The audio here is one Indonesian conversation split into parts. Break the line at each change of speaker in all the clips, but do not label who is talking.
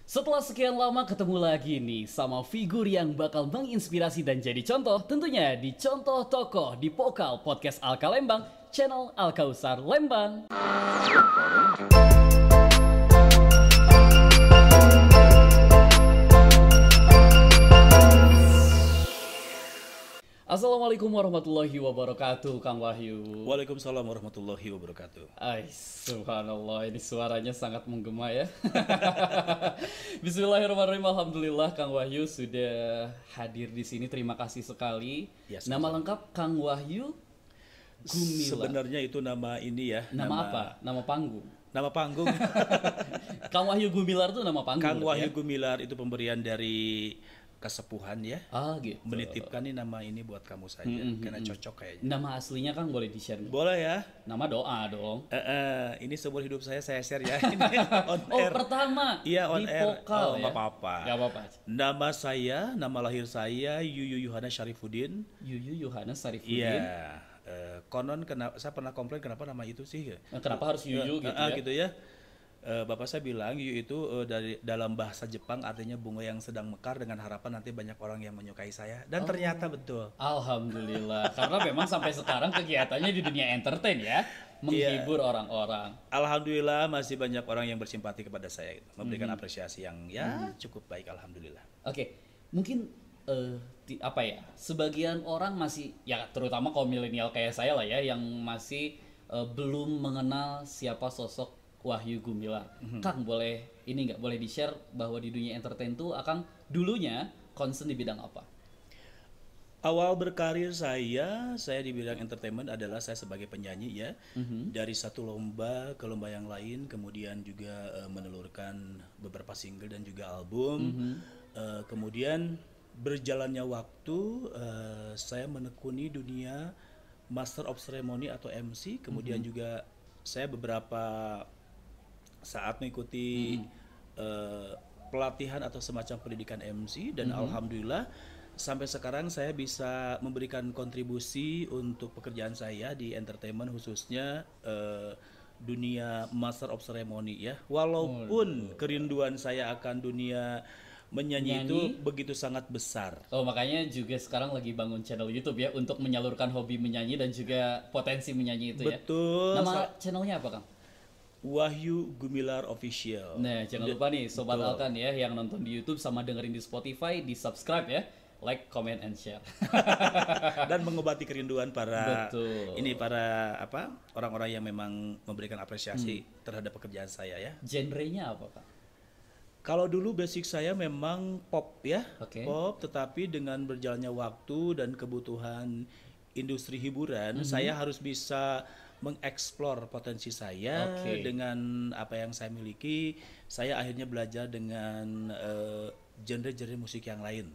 Setelah sekian lama ketemu lagi nih sama figur yang bakal menginspirasi dan jadi contoh, tentunya di Contoh Tokoh di Pokal Podcast Alka Lembang, channel Alkausar Lembang. Assalamualaikum warahmatullahi wabarakatuh, Kang Wahyu.
Waalaikumsalam warahmatullahi wabarakatuh.
Subhanallah, ini suaranya sangat menggema ya. Bismillahirrahmanirrahim. Alhamdulillah Kang Wahyu sudah hadir di sini. Terima kasih sekali.
Ya,
nama lengkap Kang Wahyu Gumilar.
Sebenarnya itu nama ini ya.
Nama apa? Nama panggung.
Nama panggung.
Kang Wahyu Gumilar itu nama panggung.
Kang Wahyu Gumilar itu pemberian dari kesepuhan ya.
Gitu.
Menitipkan nih nama ini buat kamu saja karena cocok kayaknya.
Nama aslinya Kang boleh di-share?
Boleh ya.
Nama doa dong.
Ini seumur hidup saya share ya. Ini on air.
Pertama.
Iya, on
di
air.
Pokal, ya?
Nggak apa-apa.
Nggak apa-apa.
Nama saya, nama lahir saya Yuyu Yohana Syarifuddin.
Yuyu Yohana Syarifuddin.
Iya. Konon saya pernah komplain kenapa nama itu sih?
Kenapa harus Yuyu gitu ya?
Gitu ya. Bapak saya bilang Yuyu itu dari dalam bahasa Jepang artinya bunga yang sedang mekar dengan harapan nanti banyak orang yang menyukai saya dan ternyata betul.
Alhamdulillah, karena memang sampai sekarang kegiatannya di dunia entertain ya, menghibur orang-orang.
Alhamdulillah masih banyak orang yang bersimpati kepada saya, memberikan apresiasi yang cukup baik, alhamdulillah.
Oke, mungkin apa ya? Sebagian orang masih ya terutama kaum milenial kayak saya lah ya yang masih belum mengenal siapa sosok Wahyu Gumilar. Kang boleh ini nggak boleh di-share bahwa di dunia entertain tuh Akang dulunya concern di bidang apa?
Awal berkarir saya di bidang entertainment adalah saya sebagai penyanyi ya. Dari satu lomba ke lomba yang lain, kemudian juga menelurkan beberapa single dan juga album. Kemudian berjalannya waktu, saya menekuni dunia Master of Ceremony atau MC. Kemudian juga saya beberapa saat mengikuti pelatihan atau semacam pendidikan MC dan alhamdulillah sampai sekarang saya bisa memberikan kontribusi untuk pekerjaan saya di entertainment khususnya dunia Master of Ceremony ya. Walaupun kerinduan saya akan dunia menyanyi itu begitu sangat besar.
Makanya juga sekarang lagi bangun channel YouTube ya untuk menyalurkan hobi menyanyi dan juga potensi menyanyi itu ya.
Betul.
Nama channelnya apa, Kang?
Wahyu Gumilar Official.
Nah, jangan lupa nih Sobat Alkan ya yang nonton di YouTube sama dengerin di Spotify, di subscribe ya, like, comment, and share.
Dan mengobati kerinduan para orang-orang yang memang memberikan apresiasi terhadap pekerjaan saya ya.
Genrenya apa, Kak?
Kalau dulu basic saya memang pop ya, pop, tetapi dengan berjalannya waktu dan kebutuhan industri hiburan, saya harus bisa mengeksplor potensi saya dengan apa yang saya miliki. Saya akhirnya belajar dengan genre-genre musik yang lain.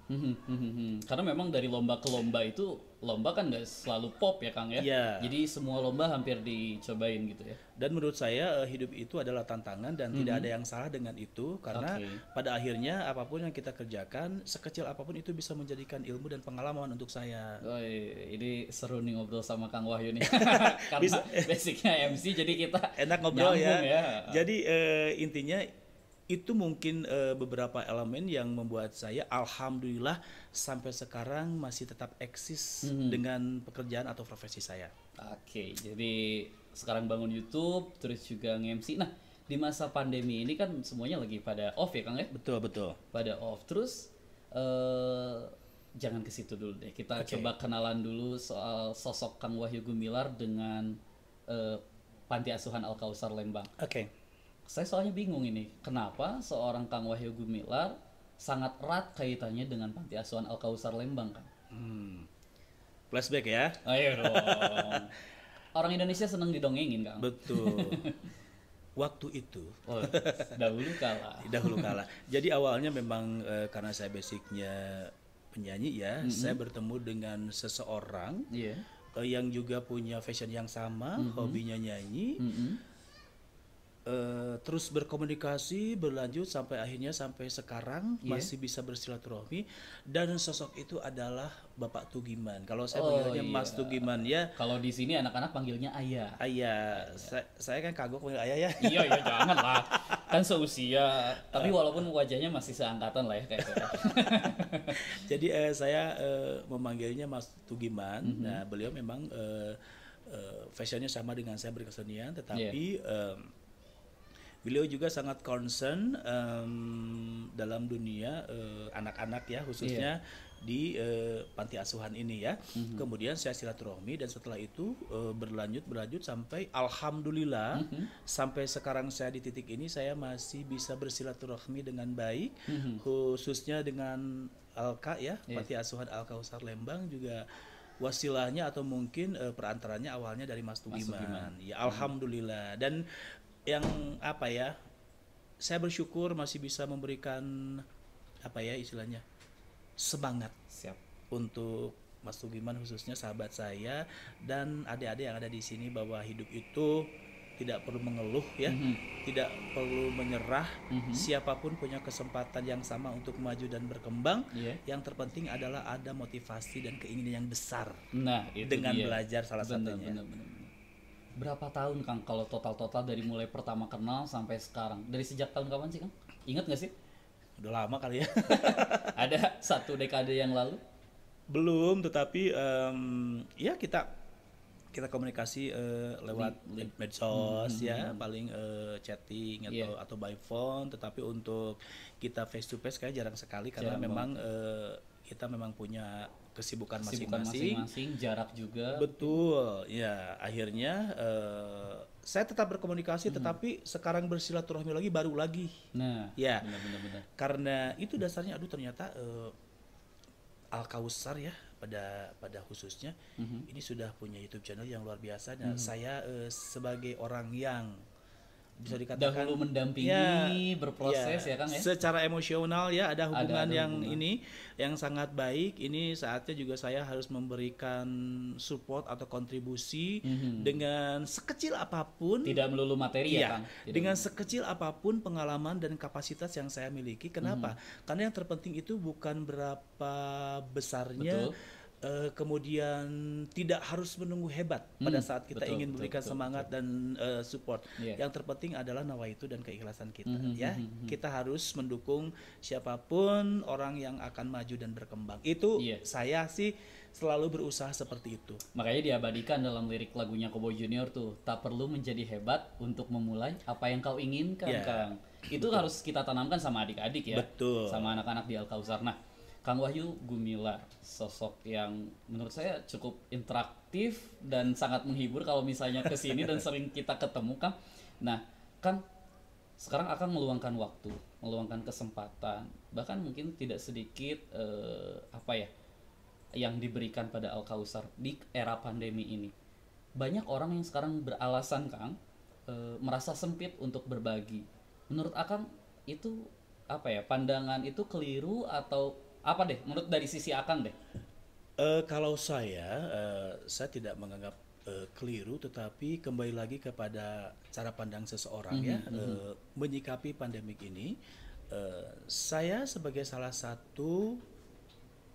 Karena memang dari lomba ke lomba itu, lomba kan nggak selalu pop ya Kang ya? Jadi semua lomba hampir dicobain gitu ya?
Dan menurut saya hidup itu adalah tantangan dan tidak ada yang salah dengan itu. Karena pada akhirnya apapun yang kita kerjakan, sekecil apapun itu bisa menjadikan ilmu dan pengalaman untuk saya.
Ini seru nih ngobrol sama Kang Wahyu nih. Karena basicnya MC jadi kita
enak ngobrol ya. Jadi intinya itu mungkin beberapa elemen yang membuat saya alhamdulillah sampai sekarang masih tetap eksis dengan pekerjaan atau profesi saya.
Jadi sekarang bangun YouTube terus juga nge-MC. Nah, di masa pandemi ini kan semuanya lagi pada off ya Kang ya?
Betul.
Pada off. Terus jangan ke situ dulu deh. Kita coba kenalan dulu soal sosok Kang Wahyu Gumilar dengan Panti Asuhan Alkausar Lembang. Saya soalnya bingung ini, kenapa seorang Kang Wahyu Gumilar sangat erat kaitannya dengan Panti Asuhan Alkausar Lembang, Kang?
Flashback ya?
Ayo dong. Orang Indonesia senang didongengin, Kang.
Betul. Waktu itu.
Dahulu kala.
Jadi awalnya memang karena saya basicnya penyanyi ya, saya bertemu dengan seseorang yang juga punya fashion yang sama, hobinya nyanyi. Terus berkomunikasi berlanjut sampai akhirnya sampai sekarang masih bisa bersilaturahmi dan sosok itu adalah Bapak Tugiman. Kalau saya panggilnya Mas Tugiman ya.
Kalau di sini anak-anak panggilnya Ayah.
Ayah. Saya kan kagok panggil Ayah ya.
Iya jangan lah. Kan seusia, tapi walaupun wajahnya masih seangkatan lah ya kayak saya.
Jadi saya memanggilnya Mas Tugiman. Nah, beliau memang fashionnya sama dengan saya berkesenian, tetapi beliau juga sangat concern dalam dunia anak-anak ya, khususnya di panti asuhan ini ya. Kemudian saya silaturahmi dan setelah itu berlanjut sampai alhamdulillah sampai sekarang saya di titik ini saya masih bisa bersilaturahmi dengan baik, khususnya dengan Alka ya, panti asuhan Al Kausar Lembang juga wasilahnya atau mungkin perantaranya awalnya dari Mas Tugiman. Ya alhamdulillah. Dan yang apa ya, saya bersyukur masih bisa memberikan apa ya istilahnya semangat
Siap.
untuk Mas Tugiman, khususnya sahabat saya dan adik-adik yang ada di sini, bahwa hidup itu tidak perlu mengeluh ya, tidak perlu menyerah. Siapapun punya kesempatan yang sama untuk maju dan berkembang. Yang terpenting adalah ada motivasi dan keinginan yang besar.
Nah, itu
dengan
dia.
belajar salah
Bener,
satunya.
bener. Berapa tahun Kang kalau total dari mulai pertama kenal sampai sekarang? Dari sejak tahun kapan sih Kang? Ingat nggak sih?
Udah lama kali ya.
Ada 1 dekade yang lalu?
Belum, tetapi ya kita komunikasi lewat medsos ya, paling chatting atau by phone. Tetapi untuk kita face to face kayak jarang sekali karena memang kita memang punya kesibukan masing-masing,
jarak juga.
Betul, ya akhirnya saya tetap berkomunikasi, tetapi sekarang bersilaturahmi lagi baru lagi.
Nah,
ya,
benar.
karena itu dasarnya, ternyata Al Kausar ya pada khususnya ini sudah punya YouTube channel yang luar biasa. Nah, saya sebagai orang yang bisa dikatakan
dahulu mendampingi berproses ya Kang ya.
Secara emosional ya ada hubungan yang sangat baik. Ini saatnya juga saya harus memberikan support atau kontribusi dengan sekecil apapun.
Tidak melulu materi ya Kang.
Dengan sekecil apapun pengalaman dan kapasitas yang saya miliki. Kenapa? Karena yang terpenting itu bukan berapa besarnya. Kemudian tidak harus menunggu hebat pada saat kita ingin memberikan semangat dan support. Yang terpenting adalah nawaitu dan keikhlasan kita ya. Kita harus mendukung siapapun orang yang akan maju dan berkembang. Itu saya sih selalu berusaha seperti itu.
Makanya diabadikan dalam lirik lagunya Kobo Junior tuh, tak perlu menjadi hebat untuk memulai apa yang kau inginkan Kang. Itu harus kita tanamkan sama adik-adik ya.
Betul. Sama
anak-anak di Al Kausar. Nah, Kang Wahyu Gumilar, sosok yang menurut saya cukup interaktif dan sangat menghibur kalau misalnya kesini dan sering kita ketemu Kang. Nah, kan sekarang akan meluangkan waktu, meluangkan kesempatan, bahkan mungkin tidak sedikit yang diberikan pada Al Kausar di era pandemi ini. Banyak orang yang sekarang beralasan Kang merasa sempit untuk berbagi. Menurut Akang itu pandangan itu keliru atau apa deh menurut dari sisi Akang deh?
Kalau saya tidak menganggap keliru, tetapi kembali lagi kepada cara pandang seseorang menyikapi pandemik ini. Saya sebagai salah satu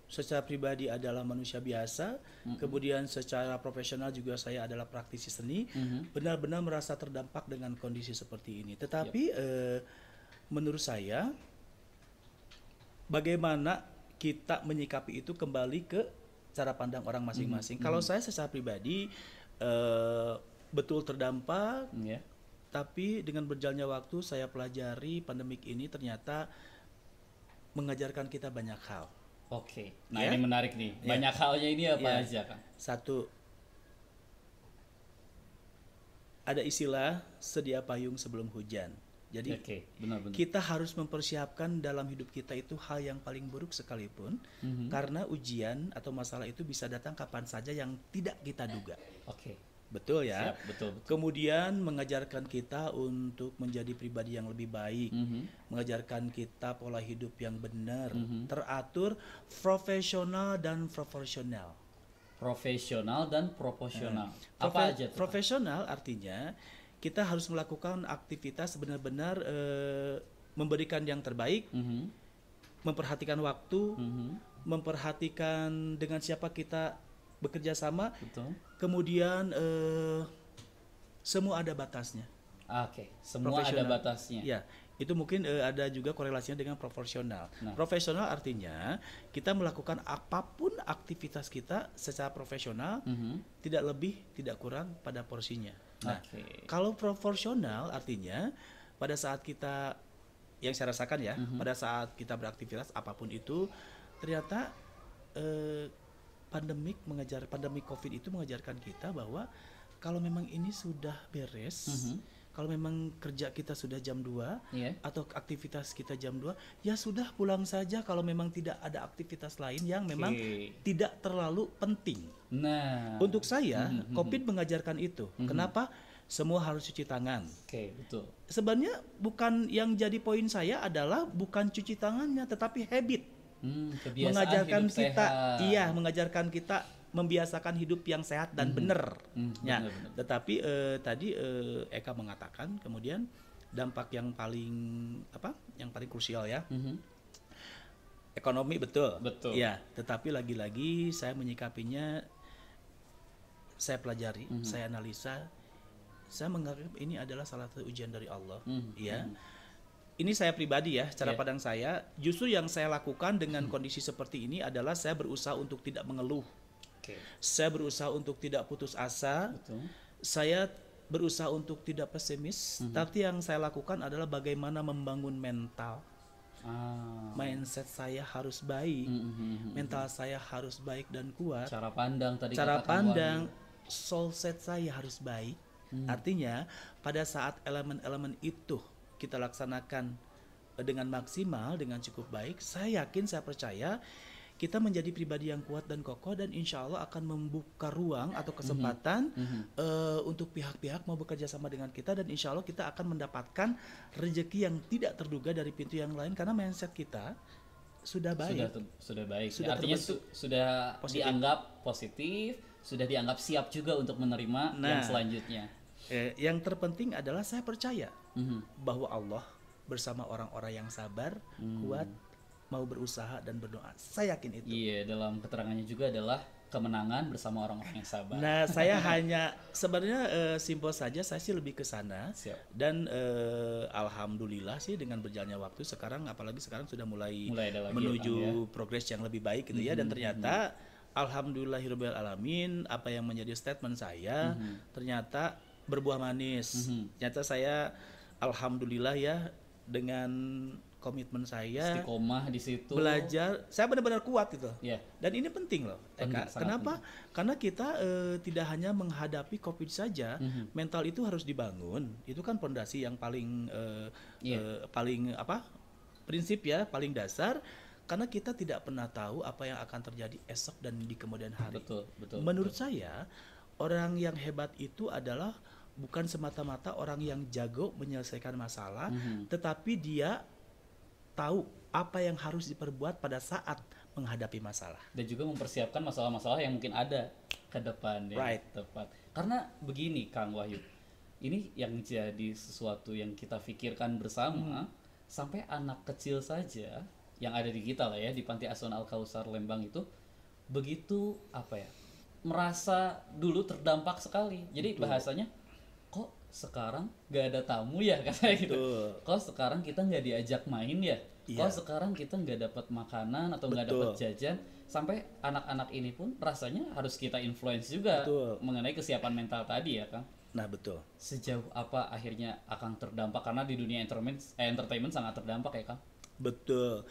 secara pribadi adalah manusia biasa, kemudian secara profesional juga saya adalah praktisi seni, benar-benar merasa terdampak dengan kondisi seperti ini. Tetapi menurut saya bagaimana kita menyikapi itu kembali ke cara pandang orang masing-masing. Kalau saya secara pribadi betul terdampak, tapi dengan berjalannya waktu saya pelajari pandemik ini ternyata mengajarkan kita banyak hal.
Oke, nah ini menarik nih. Banyak halnya ini apa aja Kang?
Satu, ada istilah sedia payung sebelum hujan. Jadi
benar-benar.
Kita harus mempersiapkan dalam hidup kita itu hal yang paling buruk sekalipun, karena ujian atau masalah itu bisa datang kapan saja yang tidak kita duga. Betul ya.
Siap, betul.
Kemudian mengajarkan kita untuk menjadi pribadi yang lebih baik, mengajarkan kita pola hidup yang benar, teratur, profesional dan proporsional.
Profesional dan proporsional. Apa aja tuh?
Profesional artinya kita harus melakukan aktivitas benar-benar memberikan yang terbaik, memperhatikan waktu, memperhatikan dengan siapa kita bekerja sama. Kemudian semua ada batasnya.
Semua ada batasnya.
Ya, Itu mungkin ada juga korelasinya dengan proporsional.
Nah.
Profesional artinya kita melakukan apapun aktivitas kita secara profesional, tidak lebih, tidak kurang pada porsinya. Nah, kalau proporsional artinya pada saat kita, yang saya rasakan ya, pada saat kita beraktivitas apapun itu, ternyata pandemi COVID itu mengajarkan kita bahwa kalau memang ini sudah beres, kalau memang kerja kita sudah jam 2 atau aktivitas kita jam 2, ya sudah pulang saja kalau memang tidak ada aktivitas lain yang memang tidak terlalu penting.
Nah,
untuk saya COVID mengajarkan itu. Kenapa? Semua harus cuci tangan.
Betul.
Sebenarnya bukan yang jadi poin saya adalah bukan cuci tangannya, tetapi habit. Mengajarkan kita, mengajarkan kita membiasakan hidup yang sehat dan benar. Ya, tetapi tadi Eka mengatakan kemudian dampak yang paling krusial ya. Ekonomi betul. Ya, tetapi lagi-lagi saya menyikapinya, saya pelajari, saya analisa, saya menganggap ini adalah salah satu ujian dari Allah. Ini saya pribadi ya, cara pandang saya. Justru yang saya lakukan dengan kondisi seperti ini adalah saya berusaha untuk tidak mengeluh. Saya berusaha untuk tidak putus asa. Saya berusaha untuk tidak pesimis. Tapi yang saya lakukan adalah bagaimana membangun mental. Mindset saya harus baik. Mental saya harus baik dan kuat.
Cara pandang tadi.
Cara pandang, soul set saya harus baik. Artinya pada saat elemen-elemen itu kita laksanakan dengan maksimal, dengan cukup baik, saya yakin, saya percaya kita menjadi pribadi yang kuat dan kokoh, dan insya Allah akan membuka ruang atau kesempatan untuk pihak-pihak mau bekerja sama dengan kita, dan insya Allah kita akan mendapatkan rezeki yang tidak terduga dari pintu yang lain karena mindset kita sudah baik.
Sudah baik. Artinya sudah positif. Dianggap positif, sudah dianggap siap juga untuk menerima yang selanjutnya.
Yang terpenting adalah saya percaya bahwa Allah bersama orang-orang yang sabar, kuat, mau berusaha dan berdoa. Saya yakin itu.
Iya, dalam keterangannya juga adalah kemenangan bersama orang-orang yang sabar.
Nah, saya hanya sebenarnya simpel saja, saya sih lebih ke sana. Dan alhamdulillah sih dengan berjalannya waktu sekarang, apalagi sekarang sudah mulai menuju progres yang lebih baik gitu ya, dan ternyata alhamdulillahirabbil alamin, apa yang menjadi statement saya ternyata berbuah manis. Ternyata saya alhamdulillah ya, dengan komitmen saya,
istiqomah di situ,
belajar, saya benar-benar kuat gitu. Dan ini penting loh, Eka. Kenapa? Karena kita tidak hanya menghadapi COVID saja, mental itu harus dibangun. Itu kan fondasi yang paling prinsip ya, paling dasar. Karena kita tidak pernah tahu apa yang akan terjadi esok dan di kemudian hari. Menurut saya, orang yang hebat itu adalah bukan semata-mata orang yang jago menyelesaikan masalah, tetapi dia tahu apa yang harus diperbuat pada saat menghadapi masalah.
Dan juga mempersiapkan masalah-masalah yang mungkin ada ke depan. Tepat. Karena begini Kang Wahyu, ini yang jadi sesuatu yang kita pikirkan bersama, sampai anak kecil saja yang ada di kita lah ya, di Panti Asuhan Al-Kausar Lembang itu, begitu merasa dulu terdampak sekali. Jadi bahasanya, kok sekarang gak ada tamu ya, katanya gitu. Kok sekarang kita gak diajak main ya? Kok sekarang kita gak dapat makanan atau gak dapat jajan? Sampai anak-anak ini pun rasanya harus kita influence juga mengenai kesiapan mental tadi ya Kang.
Nah betul.
Sejauh apa akhirnya akan terdampak, karena di dunia entertainment sangat terdampak ya Kang?
Betul.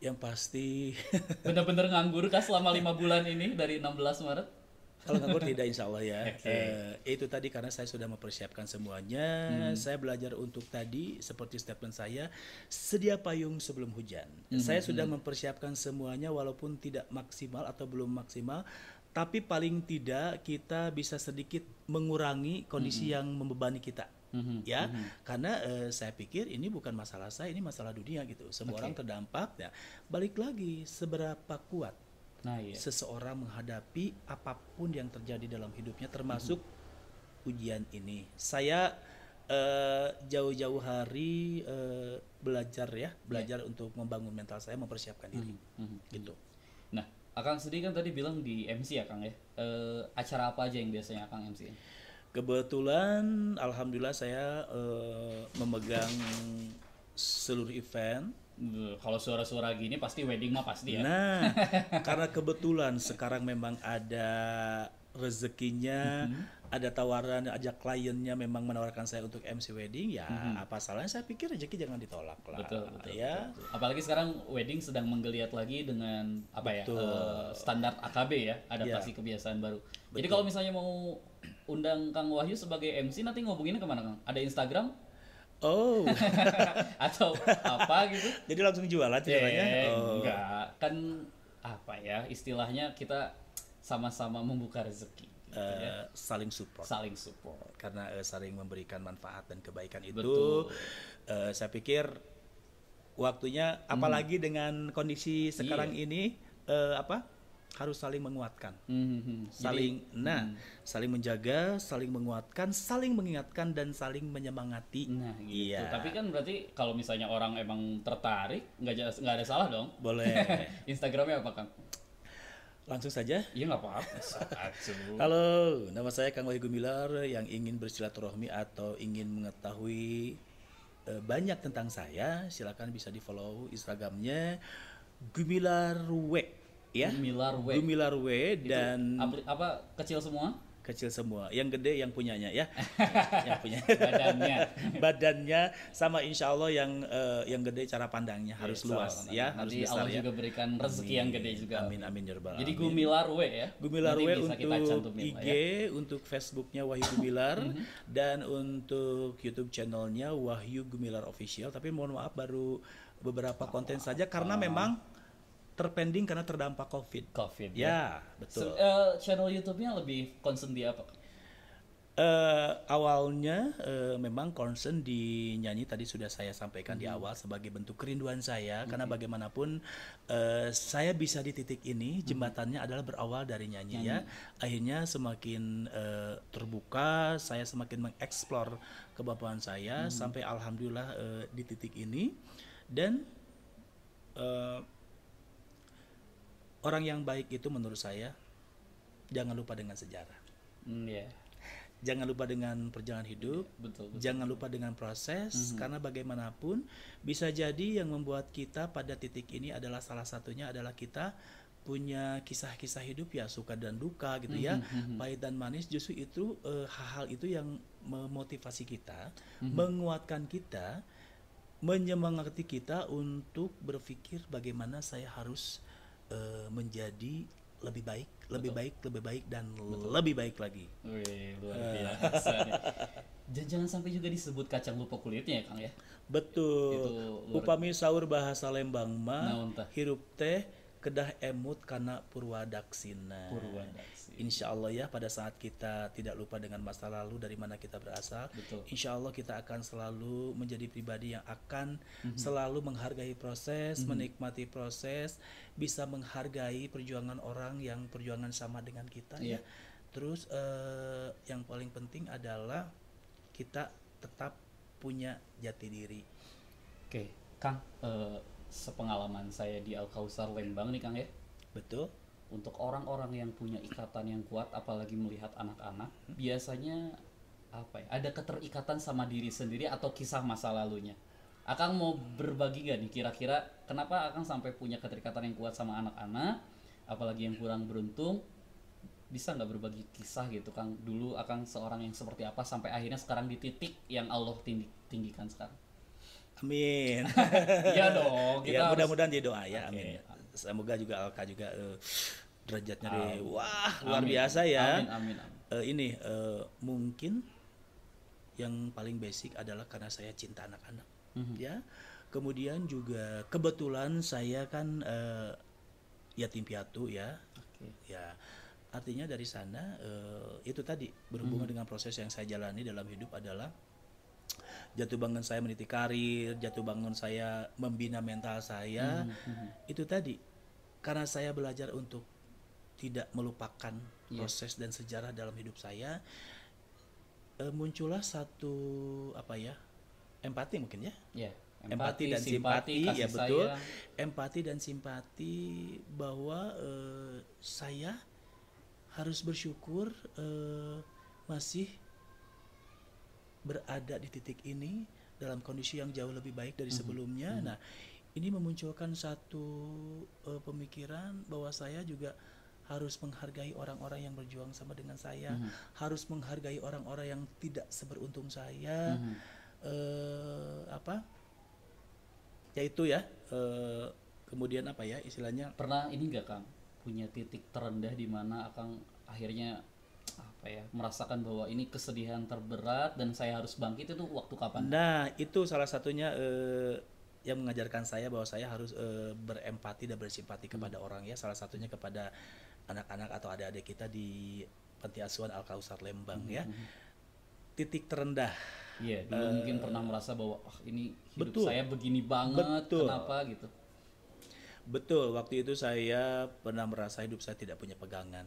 Yang pasti
bener-bener nganggur kah selama 5 bulan ini dari 16 Maret?
Kalau nganggur tidak, insya Allah ya. Itu tadi karena saya sudah mempersiapkan semuanya. Saya belajar untuk tadi seperti statement saya, sedia payung sebelum hujan. Saya sudah mempersiapkan semuanya walaupun tidak maksimal atau belum maksimal, tapi paling tidak kita bisa sedikit mengurangi kondisi yang membebani kita. Karena saya pikir ini bukan masalah saya, ini masalah dunia gitu. Semua orang terdampak ya. Balik lagi, seberapa kuat seseorang menghadapi apapun yang terjadi dalam hidupnya, termasuk ujian ini. Saya jauh-jauh hari belajar untuk membangun mental saya, mempersiapkan diri gitu.
Nah, Akang sendiri kan tadi bilang di MC ya Kang ya, acara apa aja yang biasanya Akang MC?
Kebetulan alhamdulillah saya memegang seluruh event.
Kalau suara-suara gini pasti wedding mah pasti ya.
Nah, karena kebetulan sekarang memang ada rezekinya, ada tawaran, ajak kliennya memang menawarkan saya untuk MC wedding, ya apa salahnya, saya pikir rezeki jangan ditolak lah.
Betul, betul,
Ya,
betul. Apalagi sekarang wedding sedang menggeliat lagi dengan apa ya,
Betul.
standar AKB ya, adaptasi kebiasaan baru. Jadi kalau misalnya mau undang Kang Wahyu sebagai MC, nanti ngobonginnya kemana Kang? Ada Instagram
oh,
atau apa gitu?
jadi langsung jualan ceritanya.
Enggak, kan apa ya, istilahnya kita sama-sama membuka rezeki gitu ya.
Saling support.
Saling support.
Karena saling memberikan manfaat dan kebaikan itu,
Betul.
saya pikir waktunya, apalagi dengan kondisi sekarang ini, harus saling menguatkan, saling, saling menjaga, saling menguatkan, saling mengingatkan dan saling menyemangati.
Nah gitu.
Iya.
Tapi kan berarti kalau misalnya orang emang tertarik, nggak ada salah dong.
Boleh.
Instagramnya apa Kang?
Langsung saja.
Iya nggak apa-apa. Satu.
Halo, nama saya Kang Wahyu Gumilar. Yang ingin bersilaturahmi atau ingin mengetahui banyak tentang saya, silakan bisa di follow Instagramnya Gumilarw, ya.
Gumilarw.
Gumilarw, dan
Apa kecil semua?
kecil semua. Yang gede yang punyanya, ya. Yang punya
Badannya.
badannya, sama insya Allah yang gede cara pandangnya harus luas, ya, harus
Nanti
besar,
Allah
ya.
juga berikan rezeki yang gede juga.
Amin amin ya rabbal
Jadi
alamin.
Gumilarw ya.
Gumilarw
Nanti bisa kita
untuk
cantumin
IG,
lah ya.
untuk Facebooknya Wahyu Gumilar, dan untuk YouTube channelnya Wahyu Gumilar Official. Tapi mohon maaf, baru beberapa konten saja karena memang terpending karena terdampak COVID.
COVID
Ya, betul.
Channel YouTube-nya lebih concern di apa?
Awalnya memang concern di nyanyi, tadi sudah saya sampaikan di awal, sebagai bentuk kerinduan saya, karena bagaimanapun saya bisa di titik ini, jembatannya adalah berawal dari nyanyi, ya. Akhirnya semakin terbuka, saya semakin mengeksplor kemampuan saya sampai alhamdulillah di titik ini. Dan orang yang baik itu menurut saya jangan lupa dengan sejarah.
Iya.
Jangan lupa dengan perjalanan hidup,
Betul.
jangan lupa dengan proses, karena bagaimanapun bisa jadi yang membuat kita pada titik ini adalah, salah satunya adalah kita punya kisah-kisah hidup, ya, suka dan duka gitu, ya, pahit dan manis. Justru itu hal-hal itu yang memotivasi kita, menguatkan kita, menyemangati kita untuk berpikir bagaimana saya harus menjadi lebih baik, lebih baik, lebih baik, dan lebih baik lagi.
Wih, luar biasa nih. Dan jangan sampai juga disebut kacang lupa kulitnya ya Kang ya.
Betul.
Itu luar-
Upami saur bahasa Lembang mah,
Naon tah?
hirup teh kedah emut kana purwadaksina.
Purwadaksina.
Insya Allah, ya, pada saat kita tidak lupa dengan masa lalu dari mana kita berasal,
Betul.
insya Allah kita akan selalu menjadi pribadi yang akan selalu menghargai proses, menikmati proses, bisa menghargai perjuangan orang yang perjuangan sama dengan kita, ya. Terus yang paling penting adalah kita tetap punya jati diri.
Oke, Kang, sepengalaman saya di Al Kausar Lembang nih Kang ya.
Betul.
Untuk orang-orang yang punya ikatan yang kuat, apalagi melihat anak-anak, biasanya apa ya? Ada keterikatan sama diri sendiri atau kisah masa lalunya. Akang mau berbagi gak nih kira-kira kenapa Akang sampai punya keterikatan yang kuat sama anak-anak, apalagi yang kurang beruntung? Bisa nggak berbagi kisah gitu Kang? Dulu Akang seorang yang seperti apa sampai akhirnya sekarang di titik yang Allah tinggikan sekarang.
Amin.
Iya dong, kita
Ya,
harus-
mudah-mudahan jadi doa, ya.
Oke.
Amin. Semoga juga Alka juga derajatnya
Amin.
wah, luar
Amin.
biasa, ya.
Amin.
Ini mungkin yang paling basic adalah karena saya cinta anak-anak, ya. Kemudian juga kebetulan saya kan yatim piatu, ya.
Oke.
Ya, artinya dari sana itu tadi berhubungan dengan proses yang saya jalani dalam hidup adalah jatuh bangun saya meniti karir, jatuh bangun saya membina mental saya. Itu tadi karena saya belajar untuk tidak melupakan proses dan sejarah dalam hidup saya, muncullah satu empati mungkin, ya.
Ya,
Empati dan simpati,
kasih
ya, betul.
sayang.
Empati dan simpati bahwa saya harus bersyukur masih berada di titik ini, dalam kondisi yang jauh lebih baik dari sebelumnya. Nah, ini memunculkan satu pemikiran bahwa saya juga harus menghargai orang-orang yang berjuang sama dengan saya, harus menghargai orang-orang yang tidak seberuntung saya. Apa? Yaitu ya, kemudian apa ya istilahnya?
Pernah ini nggak Kang punya titik terendah di mana Akang akhirnya apa ya merasakan bahwa ini kesedihan terberat dan saya harus bangkit, itu waktu kapan?
Nah, itu salah satunya yang mengajarkan saya bahwa saya harus berempati dan bersimpati kepada orang ya. Salah satunya kepada anak-anak atau adik-adik kita di Panti Asuhan Al Kausar Lembang ya. Titik terendah.
Iya, dulu mungkin pernah merasa bahwa ini hidup
betul.
saya begini banget,
Betul.
kenapa gitu.
Betul, waktu itu saya pernah merasa hidup saya tidak punya pegangan.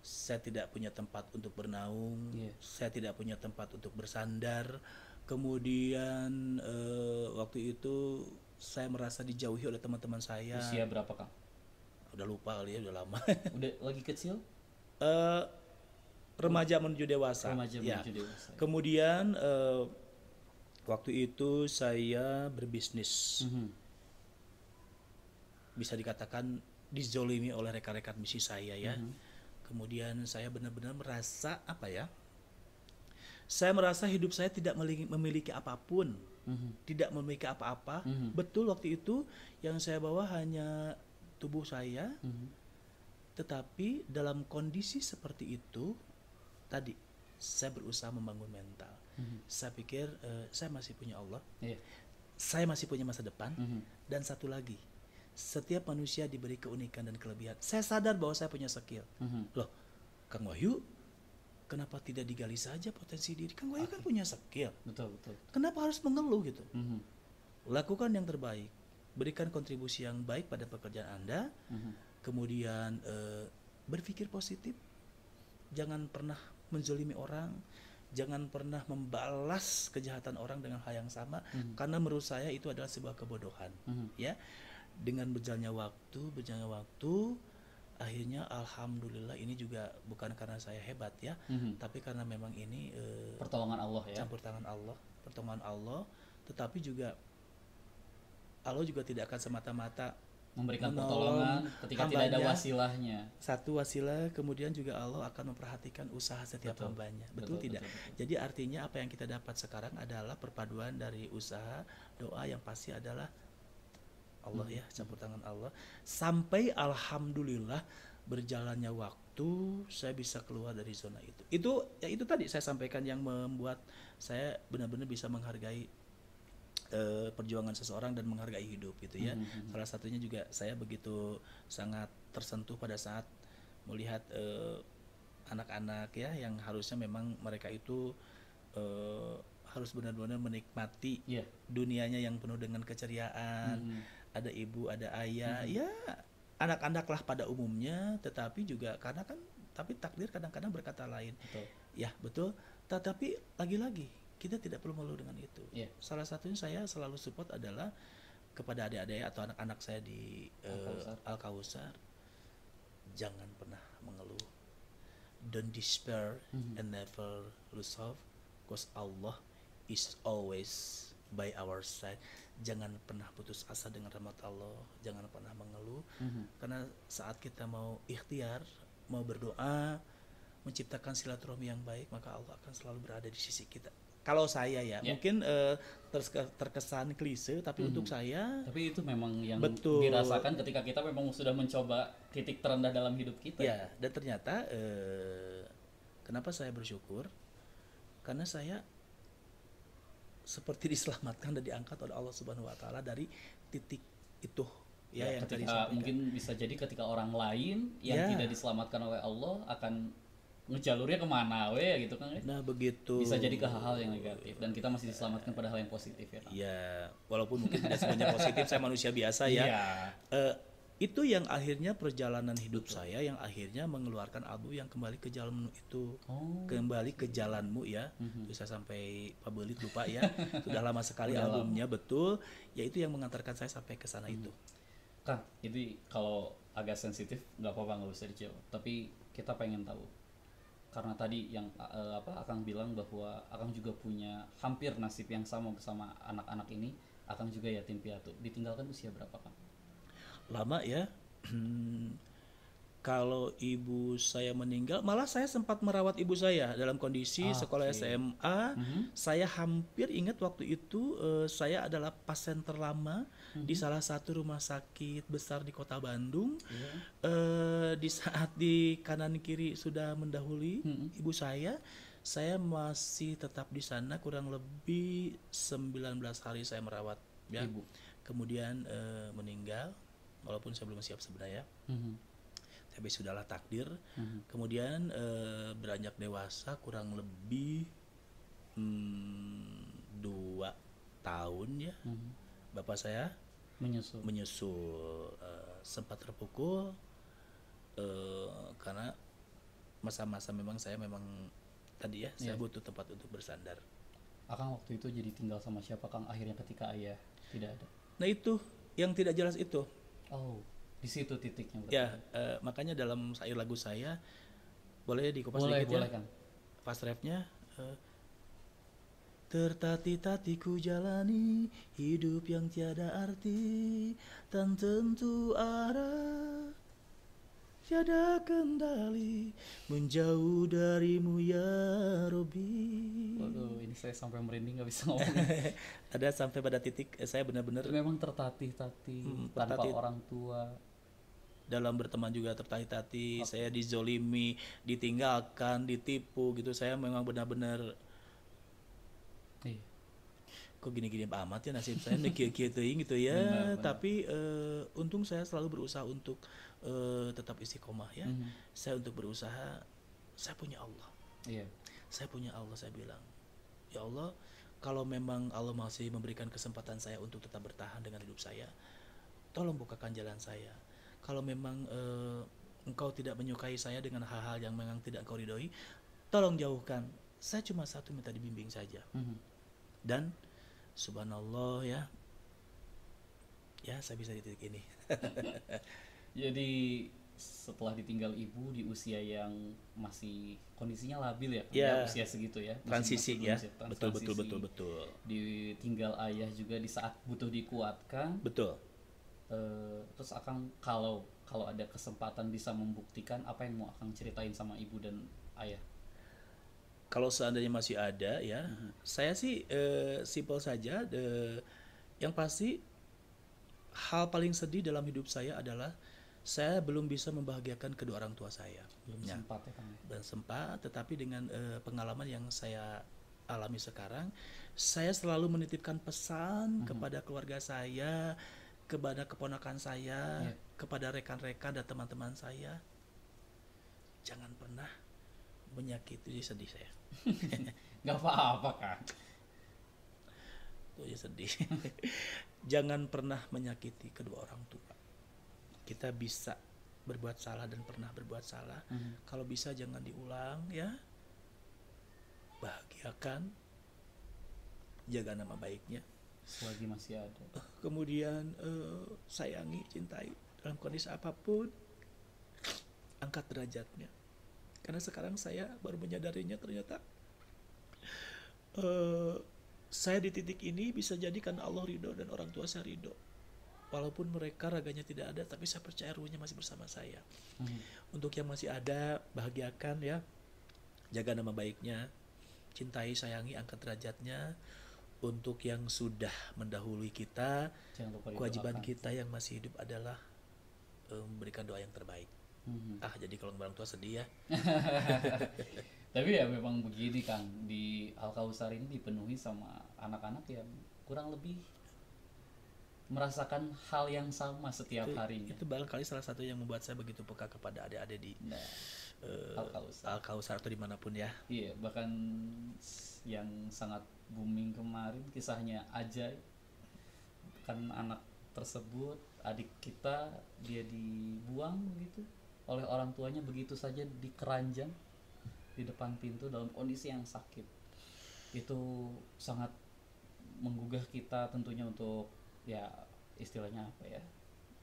Saya tidak punya tempat untuk bernaung, saya tidak punya tempat untuk bersandar. Kemudian waktu itu saya merasa dijauhi oleh teman-teman saya.
Usia berapa Kang?
Udah lupa kali ya, udah lama.
Udah lagi kecil?
Remaja menuju dewasa.
Remaja
Ya.
menuju dewasa.
Kemudian waktu itu saya berbisnis. Bisa dikatakan dizolimi oleh rekan-rekan misi saya ya. Kemudian saya benar-benar merasa apa ya? Saya merasa hidup saya tidak memiliki apapun, tidak memiliki apa-apa. Betul waktu itu yang saya bawa hanya tubuh saya, tetapi dalam kondisi seperti itu tadi saya berusaha membangun mental. Saya pikir saya masih punya Allah, saya masih punya masa depan, dan satu lagi. Setiap manusia diberi keunikan dan kelebihan. Saya sadar bahwa saya punya skill. Loh, Kang Wahyu, kenapa tidak digali saja potensi diri? Kang Wahyu kan punya skill.
Betul.
Kenapa harus mengeluh gitu? Lakukan yang terbaik. Berikan kontribusi yang baik pada pekerjaan Anda. Kemudian berpikir positif. Jangan pernah menzolimi orang. Jangan pernah membalas kejahatan orang dengan hal yang sama. Karena menurut saya itu adalah sebuah kebodohan. Ya. Dengan berjalannya waktu, akhirnya alhamdulillah ini juga bukan karena saya hebat ya, tapi karena memang ini
pertolongan Allah ya.
Campur tangan Allah, pertolongan Allah, tetapi juga Allah juga tidak akan semata-mata
memberikan pertolongan ketika tidak ada wasilahnya.
Satu wasilah, kemudian juga Allah akan memperhatikan usaha setiap hambanya. Betul tidak? Betul. Jadi artinya apa yang kita dapat sekarang adalah perpaduan dari usaha, doa yang pasti adalah Allah ya, campur tangan Allah. Sampai alhamdulillah berjalannya waktu saya bisa keluar dari zona itu. Itu tadi saya sampaikan yang membuat saya benar-benar bisa menghargai perjuangan seseorang dan menghargai hidup gitu ya. Salah satunya juga saya begitu sangat tersentuh pada saat melihat anak-anak ya yang harusnya memang mereka itu harus benar-benar menikmati dunianya yang penuh dengan keceriaan. Ada ibu, ada ayah, ya anak-anak lah pada umumnya, tetapi juga karena kan, tapi takdir kadang-kadang berkata lain. Ya betul, tetapi lagi-lagi kita tidak perlu mengeluh dengan itu. Salah satunya saya selalu support adalah kepada adik-adik atau anak-anak saya di Al Kausar, jangan pernah mengeluh, don't despair and never lose hope, because Allah is always by our side. Jangan pernah putus asa dengan rahmat Allah, jangan pernah mengeluh, karena saat kita mau ikhtiar, mau berdoa, menciptakan silaturahmi yang baik, maka Allah akan selalu berada di sisi kita. Kalau saya ya, mungkin terkesan klise, tapi untuk saya,
tapi itu memang yang dirasakan ketika kita memang sudah mencoba titik terendah dalam hidup kita.
Ya, dan ternyata kenapa saya bersyukur? Karena saya seperti diselamatkan dan diangkat oleh Allah Subhanahu wa taala dari titik itu ya yang tadi
ketika mungkin bisa jadi ketika orang lain yang tidak diselamatkan oleh Allah akan ngejalurnya kemana gitu kan ya.
Nah, begitu.
Bisa jadi ke hal-hal yang negatif dan kita masih diselamatkan pada hal yang positif ya kan.
Ya, walaupun mungkin tidak semuanya positif, saya manusia biasa ya. Itu yang akhirnya perjalanan hidup saya yang akhirnya mengeluarkan album yang kembali ke jalanmu itu. Kembali ke jalanmu ya. Bisa sampai pabelit lupa ya. Sudah lama sekali albumnya betul. Ya itu yang mengantarkan saya sampai ke sana itu.
Kang, jadi kalau agak sensitif nggak apa-apa, nggak usah dijawab. Tapi kita pengen tahu karena tadi yang apa Akang bilang bahwa Akang juga punya hampir nasib yang sama bersama anak-anak ini. Akang juga yatim piatu. Ditinggalkan usia berapa, Kang?
Lama ya. Kalau ibu saya meninggal, malah saya sempat merawat ibu saya dalam kondisi
Ah,
sekolah
oke.
SMA. Saya hampir ingat waktu itu saya adalah pasien terlama di salah satu rumah sakit besar di kota Bandung.
Iya.
Di saat di kanan kiri sudah mendahului ibu saya masih tetap di sana kurang lebih 19 hari saya merawat ya.
Ibu.
Kemudian meninggal, walaupun saya belum siap sebenarnya.
Mhm.
Tapi sudahlah takdir. Kemudian beranjak dewasa kurang lebih 2 tahun ya. Bapak saya
Menyusul.
menyusul, sempat terpukul karena masa-masa memang saya memang tadi ya, saya
Iya.
butuh tempat untuk bersandar.
Akang waktu itu jadi tinggal sama siapa, Kang, akhirnya ketika ayah tidak ada?
Nah itu yang tidak jelas itu
Oh, di situ titiknya berarti.
ya, makanya dalam syair lagu saya, boleh dikupas
Boleh,
sedikit ya
boleh, Kang.
fast rapnya. Tertati-tati ku jalani hidup yang tiada arti, tan tentu arah, tiada kendali, menjauh darimu ya Robi.
Waduh, ini saya sampai merinding nggak bisa ngomong.
Ada sampai pada titik saya benar-benar
Memang tertatih-tatih tanpa
tertatih.
orang tua.
Dalam berteman juga tertati-tati, saya dizolimi, ditinggalkan, ditipu gitu. Saya memang benar-benar
Iya,
kok gini-gini amat ya nasib saya nih kieu-kieu teuing gitu ya.
benar.
Tapi untung saya selalu berusaha untuk tetap istiqomah ya. Saya untuk berusaha, saya punya Allah.
Iya.
Saya punya Allah, saya bilang, ya Allah, kalau memang Allah masih memberikan kesempatan saya untuk tetap bertahan dengan hidup saya, tolong bukakan jalan saya. Kalau memang engkau tidak menyukai saya dengan hal-hal yang memang tidak engkau ridhoi, tolong jauhkan. Saya cuma satu minta dibimbing saja. Dan subhanallah ya, ya saya bisa di titik ini.
Jadi setelah ditinggal ibu di usia yang masih kondisinya labil ya, Kang?
Ya,
Usia segitu ya. Masih-
Transisi
masih
ya,
belum siap,
betul betul
transisi.
betul betul
Ditinggal ayah juga di saat butuh dikuatkan.
betul.
Terus Akang kalau kalau ada kesempatan bisa membuktikan, apa yang mau Akang ceritain sama ibu dan ayah?
Kalau seandainya masih ada ya, saya sih simpel saja. Yang pasti hal paling sedih dalam hidup saya adalah saya belum bisa membahagiakan kedua orang tua saya.
Belum
Ya.
sempat ya, Kang?
Dan sempat, tetapi dengan pengalaman yang saya alami sekarang, saya selalu menitipkan pesan kepada keluarga saya, kepada keponakan saya,
Iya.
kepada rekan-rekan dan teman-teman saya, jangan pernah menyakiti. Sedih saya.
Nggak apa-apa, Kang.
Tuh ya sedih. Jangan pernah menyakiti kedua orang tua. Kita bisa berbuat salah dan pernah berbuat salah. Kalau bisa jangan diulang ya. Bahagiakan, jaga nama baiknya.
Selagi masih ada.
Kemudian sayangi, cintai dalam kondisi apapun. Angkat derajatnya. Karena sekarang saya baru menyadarinya ternyata saya di titik ini bisa jadi karena Allah ridho dan orang tua saya ridho. Walaupun mereka raganya tidak ada, tapi saya percaya ruhnya masih bersama saya. Untuk yang masih ada, bahagiakan ya. Jaga nama baiknya. Cintai, sayangi, angkat derajatnya. Untuk yang sudah mendahului kita,
Jangan lupa
kewajiban
didoakan.
kita yang masih hidup adalah memberikan doa yang terbaik. Jadi kalau orang tua sedih ya.
Tapi ya memang begini, Kang, di Al Kausar ini dipenuhi sama anak-anak yang kurang lebih merasakan hal yang sama setiap harinya.
Itu barangkali salah satu yang membuat saya begitu peka kepada adik-adik di
Nah, Al Kausar.
Al-Kausar atau dimanapun ya.
Iya, bahkan yang sangat booming kemarin kisahnya ajaib. Kan anak tersebut, adik kita, dia dibuang begitu oleh orang tuanya begitu saja di keranjang di depan pintu dalam kondisi yang sakit. Itu sangat menggugah kita tentunya untuk ya istilahnya apa ya,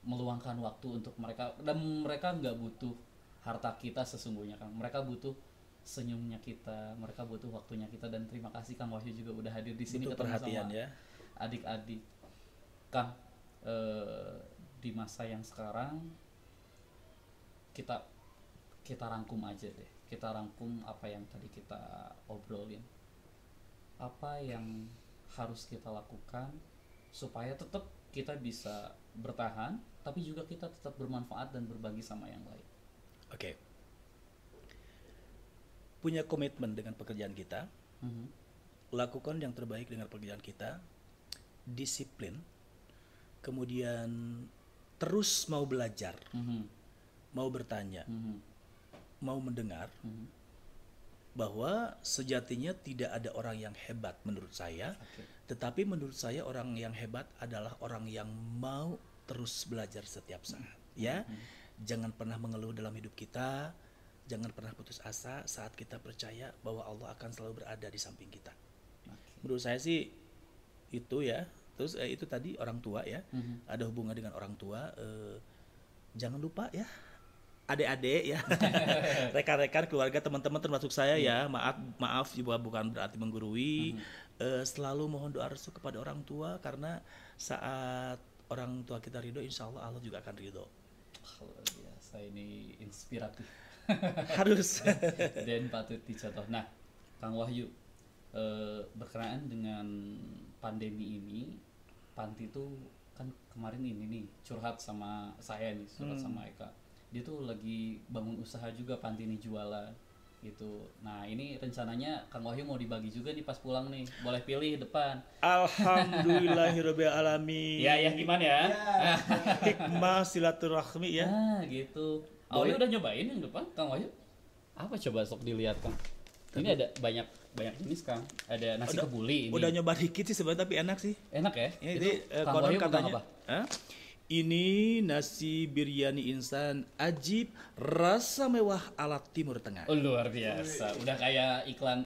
meluangkan waktu untuk mereka, dan mereka nggak butuh harta kita sesungguhnya, kan mereka butuh senyumnya kita, mereka butuh waktunya kita, dan terima kasih Kang Wahyu juga udah hadir di sini
Butuh
ketemu
perhatian
sama
ya.
adik-adik. Kang, di masa yang sekarang kita kita rangkum aja deh. Kita rangkum apa yang tadi kita obrolin. Apa yang harus kita lakukan supaya tetap kita bisa bertahan, tapi juga kita tetap bermanfaat dan berbagi sama yang lain.
Oke. Punya komitmen dengan pekerjaan kita,
Mhm.
lakukan yang terbaik dengan pekerjaan kita, disiplin, kemudian terus mau belajar,
Mhm.
mau bertanya,
Mhm.
mau mendengar,
Mhm.
bahwa sejatinya tidak ada orang yang hebat menurut saya,
Oke.
tetapi menurut saya orang yang hebat adalah orang yang mau terus belajar setiap saat. Ya, jangan pernah mengeluh dalam hidup kita, jangan pernah putus asa saat kita percaya bahwa Allah akan selalu berada di samping kita.
Oke.
Menurut saya sih itu ya. Terus itu tadi orang tua ya,
Mhm.
ada hubungan dengan orang tua. Jangan lupa ya, adik-adik ya, rekan-rekan, keluarga, teman-teman termasuk saya ya. Maaf juga bukan berarti menggurui. Selalu mohon doa restu kepada orang tua, karena saat orang tua kita ridho, insya Allah Allah juga akan ridho.
Luar biasa, ini inspiratif.
Harus.
Dan patut dicontoh. Nah, Kang Wahyu, berkenaan dengan pandemi ini, Panti tuh kan kemarin ini nih curhat sama saya nih, curhat sama Eka. Dia tuh lagi bangun usaha juga, Panti nih, jualan gitu. Nah, ini rencananya Kang Wahyu mau dibagi juga nih pas pulang nih. Boleh pilih depan.
Alhamdulillahirabbil alamin.
Ya, ya gimana ya?
Hikmah silaturahmi ya.
Nah, gitu. Wahyu udah nyobain yang depan, Kang Wahyu? Apa coba sok dilihat, Kang? Ini ada banyak jenis, Kang. Ada nasi kebuli ini.
Udah nyoba dikit sih sebenarnya, tapi enak sih.
Enak ya?
Ya,
Itu
jadi
Kang
konon
Wahyu pegang
katanya,
apa?
Hah? Ini nasi biryani insan ajib rasa mewah ala Timur Tengah.
Oh, luar biasa. Udah kayak iklan.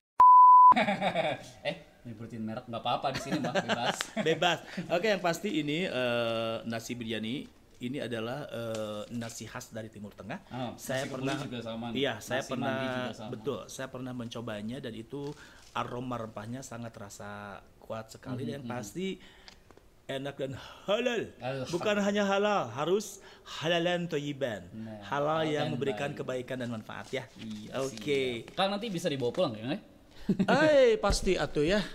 Nyebutin merek nggak apa-apa di sini, Mbak, bebas.
Bebas. Oke, yang pasti ini nasi biryani ini adalah nasi khas dari Timur Tengah.
Oh,
Saya
nasi kebuli
pernah,
juga sama nih.
iya, saya
Nasi mandi juga
pernah,
sama.
betul, saya pernah mencobanya dan itu aroma rempahnya sangat terasa kuat sekali, dan yang pasti enak dan halal.
Alhamdulillah.
Bukan hanya halal, harus halalan thayyiban.
Nah,
halal yang
dan
memberikan
baik.
kebaikan dan manfaat ya.
Iya,
Oke.
siap. Kang, nanti bisa dibawa pulang ya?
Pasti atuh ya.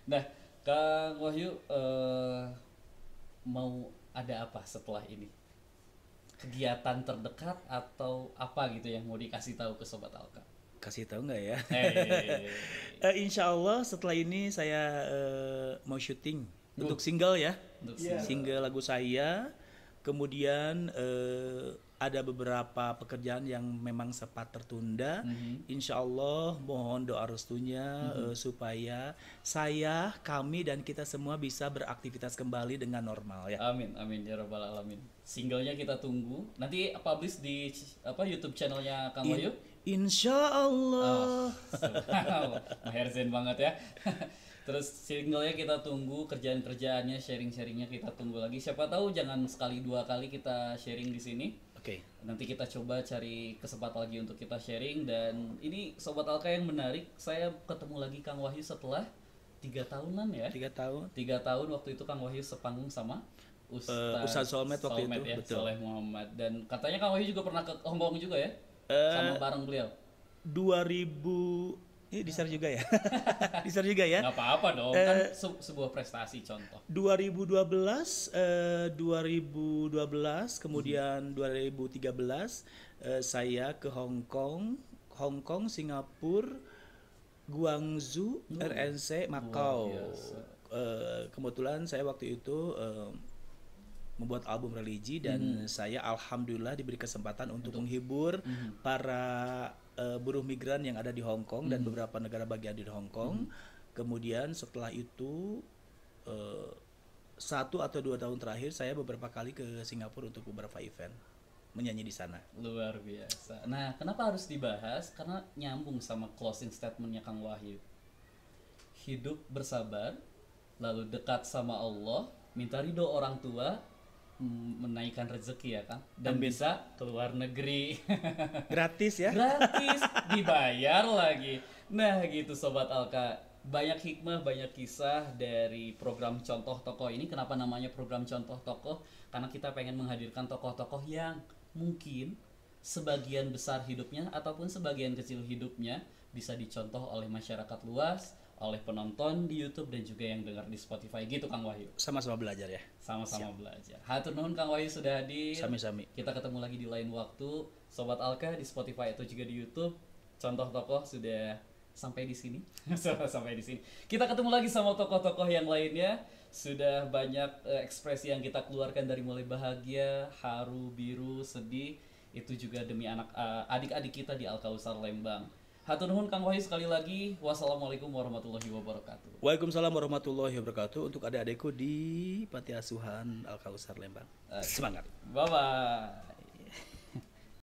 Nah, Kang Wahyu, mau ada apa setelah ini? Kegiatan terdekat atau apa gitu yang mau dikasih tahu ke Sobat Alka?
Kasih tahu nggak ya? Insya Allah setelah ini saya mau syuting untuk single ya.
Untuk
Single lagu saya. Kemudian ada beberapa pekerjaan yang memang sempat tertunda. Insya Allah mohon doa restunya supaya kami dan kita semua bisa beraktivitas kembali dengan normal ya.
Amin, amin ya rabbal alamin. Singlenya kita tunggu. Nanti publish di YouTube channelnya Kang Wahyu.
Insya Allah.
Maher zen banget ya. Terus singlenya kita tunggu, kerjaan-kerjaannya, sharing-sharingnya kita tunggu lagi. Siapa tahu jangan sekali dua kali kita sharing di sini.
Oke.
Nanti kita coba cari kesempatan lagi untuk kita sharing. Dan ini Sobat Alka yang menarik, saya ketemu lagi Kang Wahyu setelah 3 tahunan ya.
3 tahun.
3 tahun waktu itu Kang Wahyu sepanggung sama
Ustaz Solmed waktu itu,
ya,
betul.
Soleh Muhammad. Dan katanya Kang Wahyu juga pernah ke Hongkong juga ya? Sama bareng beliau.
2000 ini di-share juga ya. Di-share juga ya.
Nggak apa-apa dong, kan sebuah prestasi contoh.
2012 kemudian 2013 saya ke Hong Kong, Singapura, Guangzhou, RNC, Macau. Kebetulan saya waktu itu membuat album religi dan saya alhamdulillah diberi kesempatan untuk menghibur para buruh migran yang ada di Hong Kong dan beberapa negara bagian di Hong Kong. Kemudian setelah itu 1 atau 2 tahun terakhir saya beberapa kali ke Singapura untuk beberapa event menyanyi di sana.
Luar biasa. Nah, kenapa harus dibahas? Karena nyambung sama closing statementnya Kang Wahyu. Hidup bersabar, lalu dekat sama Allah, minta ridho orang tua, menaikkan rezeki ya Kang, dan
Amin.
bisa keluar negeri.
Gratis ya.
Gratis, dibayar lagi. Nah gitu Sobat Alka, banyak hikmah, banyak kisah dari program Contoh Tokoh ini. Kenapa namanya program Contoh Tokoh? Karena kita pengen menghadirkan tokoh-tokoh yang mungkin sebagian besar hidupnya ataupun sebagian kecil hidupnya bisa dicontoh oleh masyarakat luas, oleh penonton di YouTube dan juga yang dengar di Spotify gitu Kang Wahyu.
Sama-sama belajar ya.
Sama-sama belajar. Hatur nuhun Kang Wahyu sudah hadir.
Sami-sami.
Kita ketemu lagi di lain waktu. Sobat Alka di Spotify atau juga di YouTube. Contoh tokoh sudah sampai di sini. Sampai di sini. Kita ketemu lagi sama tokoh-tokoh yang lainnya. Sudah banyak ekspresi yang kita keluarkan dari mulai bahagia, haru, biru, sedih. Itu juga demi adik-adik kita di Al-Kausar Lembang. Hatur nuhun Kang Wahyu sekali lagi. Wassalamualaikum warahmatullahi wabarakatuh.
Waalaikumsalam warahmatullahi wabarakatuh untuk adik-adikku di Panti Asuhan Al Kausar Lembang. Semangat.
Bye bye.